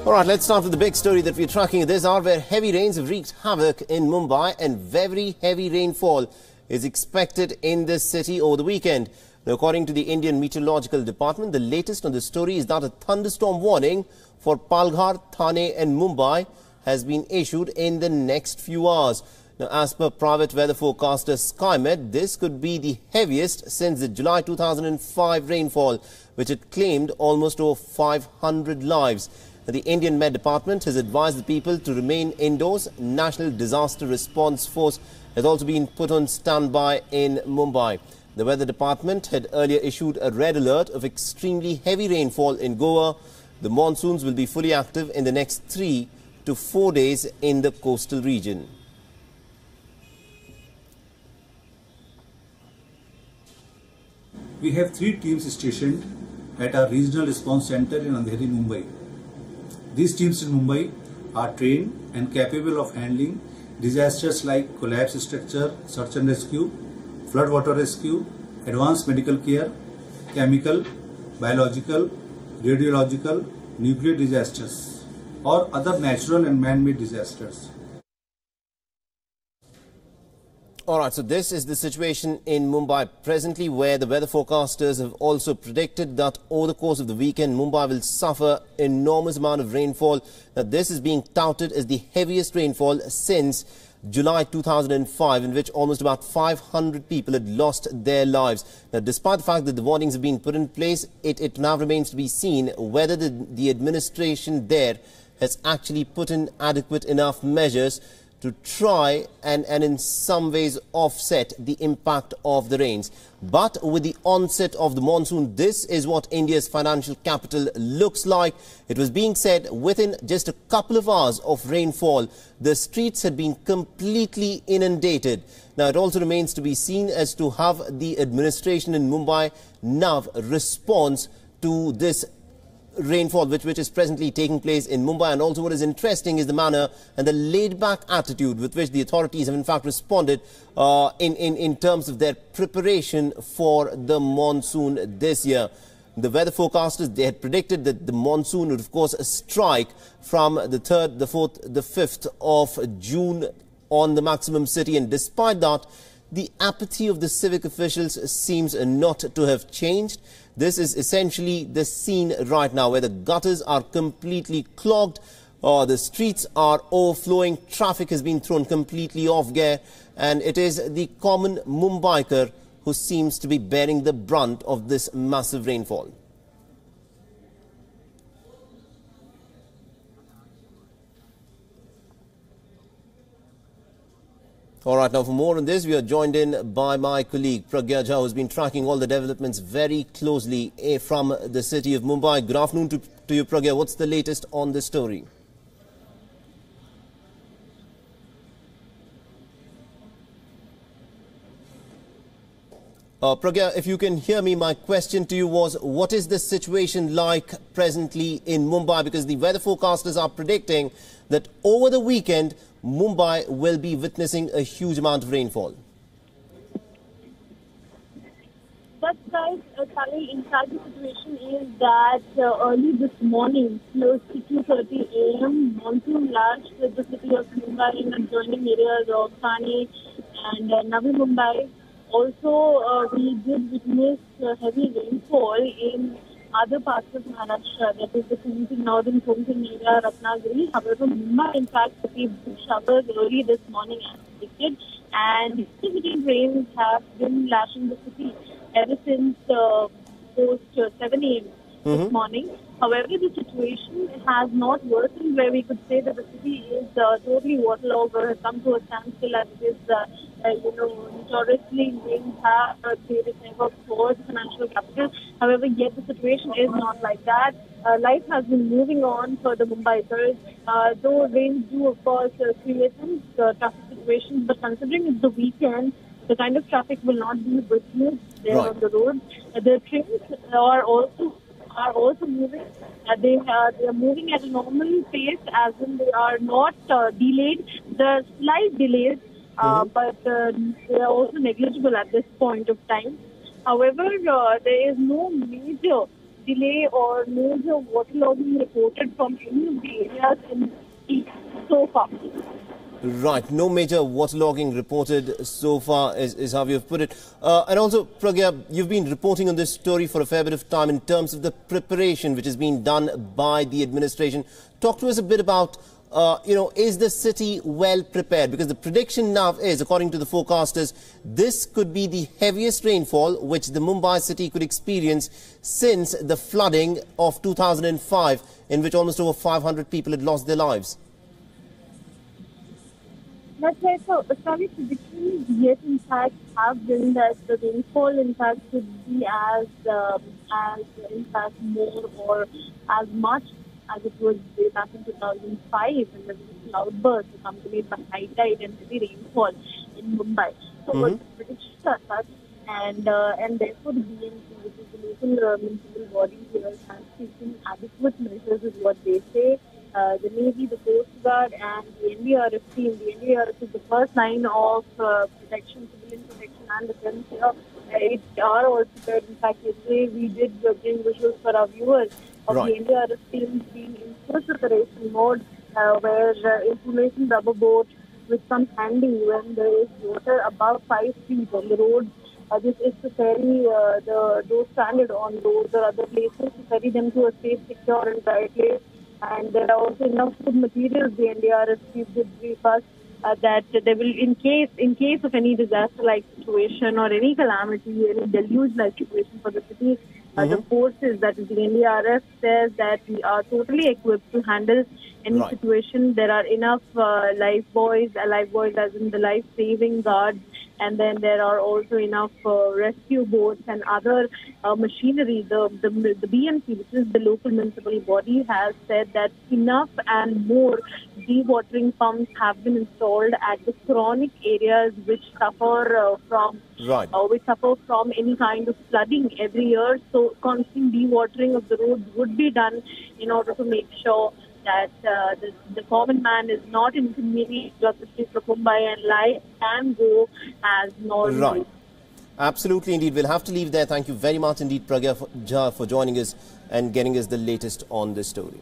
All right, let's start with the big story that we're tracking this hour, where heavy rains have wreaked havoc in Mumbai and very heavy rainfall is expected in the city over the weekend. Now, according to the Indian Meteorological Department, the latest on the story is that a thunderstorm warning for Palghar, Thane and Mumbai has been issued in the next few hours. Now, as per private weather forecaster SkyMet, this could be the heaviest since the July 2005 rainfall, which had claimed almost over 500 lives. The Indian Met Department has advised the people to remain indoors. National Disaster Response Force has also been put on standby in Mumbai. The Weather Department had earlier issued a red alert of extremely heavy rainfall in Goa. The monsoons will be fully active in the next 3 to 4 days in the coastal region. We have 3 teams stationed at our regional response center in Andheri, Mumbai. These teams in Mumbai are trained and capable of handling disasters like collapse structure, search and rescue, flood water rescue, advanced medical care, chemical, biological, radiological, nuclear disasters, or other natural and man-made disasters. All right, so this is the situation in Mumbai presently, where the weather forecasters have also predicted that over the course of the weekend, Mumbai will suffer enormous amount of rainfall. Now, this is being touted as the heaviest rainfall since July 2005, in which almost about 500 people had lost their lives. Now, despite the fact that the warnings have been put in place, it now remains to be seen whether the administration there has actually put in adequate enough measures to try and in some ways offset the impact of the rains. But with the onset of the monsoon, this is what India's financial capital looks like. It was being said within just a couple of hours of rainfall, the streets had been completely inundated. Now, it also remains to be seen as to how the administration in Mumbai now responds to this rainfall which is presently taking place in Mumbai. And also what is interesting is the manner and the laid-back attitude with which the authorities have in fact responded in terms of their preparation for the monsoon this year. The weather forecasters, they had predicted that the monsoon would of course strike from the 3rd, the 4th, the 5th of June on the maximum city, and despite that, the apathy of the civic officials seems not to have changed. This is essentially the scene right now, where the gutters are completely clogged, the streets are overflowing, traffic has been thrown completely off gear, and it is the common Mumbaikar who seems to be bearing the brunt of this massive rainfall. All right, now for more on this, we are joined in by my colleague Pragya Jha, who has been tracking all the developments very closely from the city of Mumbai. Good afternoon to you, Pragya. What's the latest on this story? Pragya, if you can hear me, my question to you was, what is the situation like presently in Mumbai? Because the weather forecasters are predicting that over the weekend, Mumbai will be witnessing a huge amount of rainfall. But guys, in fact, the situation is that early this morning, close to 2:30 a.m., monsoon lashed with the city of Mumbai and adjoining areas of Thane and Navi Mumbai. Also, we did witness heavy rainfall in other parts of Maharashtra, that is the northern Konkan area, Ratnagiri. However, Mumbai, in fact, received showers early this morning as predicted, and significant rains have been lashing the city ever since post 7 a.m. this morning. However, the situation has not worsened where we could say that the city is totally waterlogged or has come to a standstill, as it is, notoriously rains have created havoc for the financial capital. However, yet the situation is not like that. Life has been moving on for the Mumbaikars, though rains do, of course, create some traffic situations, but considering it's the weekend, the kind of traffic will not be witnessed there on the road. The trains are also moving. They are moving at a normal pace, as in they are not delayed. The slight delays, but they are also negligible at this point of time. However, there is no major delay or major waterlogging reported from any of the areas in the so far. Right, no major waterlogging reported so far is how you've put it. And also, Pragya, you've been reporting on this story for a fair bit of time in terms of the preparation which is being done by the administration. Talk to us a bit about, is the city well prepared? Because the prediction now is, according to the forecasters, this could be the heaviest rainfall which the Mumbai city could experience since the flooding of 2005, in which almost over 500 people had lost their lives. That's right. So, study predictions yet in fact have been that the rainfall in fact could be as in fact more or as much as it was way back in 2005 when there was a cloudburst accompanied by high tide and heavy rainfall in Mumbai. So, what the predictions are such, and therefore the BMC, which is the local municipal body here, has taken adequate measures, is what they say. The Navy, the Coast Guard, and the NDRF team. The NDRF is the first line of protection, civilian protection, and defense here. It are also there. In fact, yesterday we did bring visuals for our viewers of the NDRF team being in full preparation mode, where information rubber boat with some handing when there is water above 5 feet on the road. This is to ferry those stranded on roads or other places, to ferry them to a safe, secure, and dry place. And there are also enough food materials. The NDRF chief did brief us that there will, in case of any disaster-like situation or any calamity, any deluge-like situation for the city, the forces, that is the NDRF, says that we are totally equipped to handle any situation. There are enough lifebuoys as in the life-saving guards, and then there are also enough rescue boats and other machinery. The BMC, which is the local municipal body, has said that enough and more dewatering pumps have been installed at the chronic areas which suffer from any kind of flooding every year. So constant dewatering of the roads would be done in order to make sure that the common man is not inconvenienced of the streets of Mumbai and life can go as normal. Right. Absolutely, indeed. We'll have to leave there. Thanh you very much indeed, Pragya, for joining us and getting us the latest on this story.